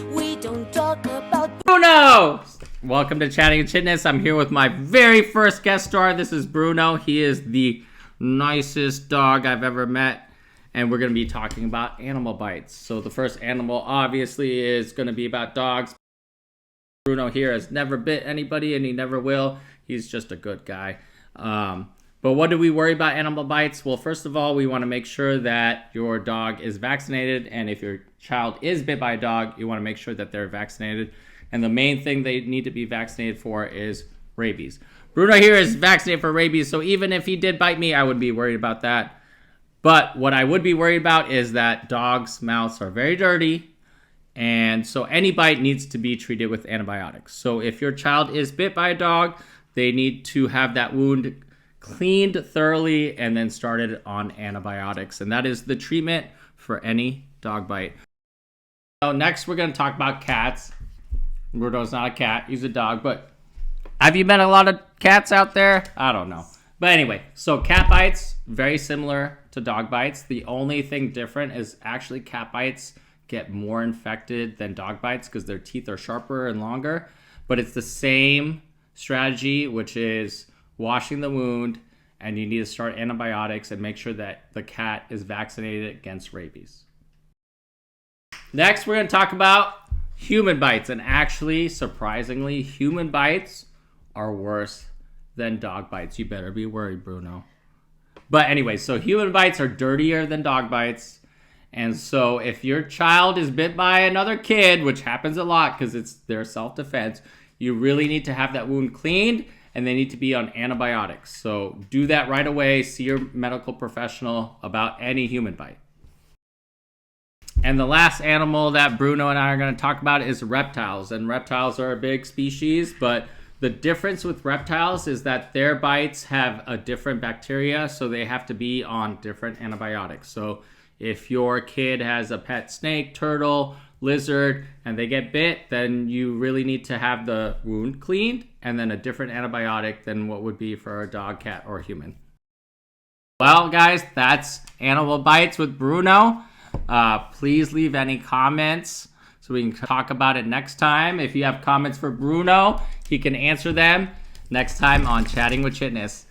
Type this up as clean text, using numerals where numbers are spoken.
We don't talk about Bruno! Welcome to Chatting with Chitness. I'm here with my very first guest star. This is Bruno. He is the nicest dog I've ever met. And we're going to be talking about animal bites. So the first animal obviously is going to be about dogs. Bruno here has never bit anybody and he never will. He's just a good guy. But what do we worry about animal bites? Well, first of all, we want to make sure that your dog is vaccinated. And if your child is bit by a dog, you want to make sure that they're vaccinated. And the main thing they need to be vaccinated for is rabies. Bruno here is vaccinated for rabies. So even if he did bite me, I would be worried about that. But what I would be worried about is that dogs' mouths are very dirty. And so any bite needs to be treated with antibiotics. So if your child is bit by a dog, they need to have that wound cleaned thoroughly and then started on antibiotics. And that is the treatment for any dog bite. So next we're going to talk about cats. Bruno's not a cat, he's a dog, but have you met a lot of cats out there? I don't know. But anyway, so cat bites, very similar to dog bites. The only thing different is actually cat bites get more infected than dog bites because their teeth are sharper and longer. But it's the same strategy, which is washing the wound, and you need to start antibiotics and make sure that the cat is vaccinated against rabies. Next, we're going to talk about human bites. And actually, surprisingly, human bites are worse than dog bites. You better be worried, Bruno. But anyway, so human bites are dirtier than dog bites. And so if your child is bit by another kid, which happens a lot because it's their self-defense, you really need to have that wound cleaned and they need to be on antibiotics. So do that right away. See your medical professional about any human bite. And the last animal that Bruno and I are going to talk about is reptiles. And reptiles are a big species, but the difference with reptiles is that their bites have a different bacteria, so they have to be on different antibiotics. So if your kid has a pet snake, turtle, lizard, and they get bit, then you really need to have the wound cleaned and then a different antibiotic than what would be for a dog, cat, or human. Well, guys, that's Animal Bites with Bruno. Please leave any comments so we can talk about it next time. If you have comments for Bruno, he can answer them next time on Chatting with Chitness.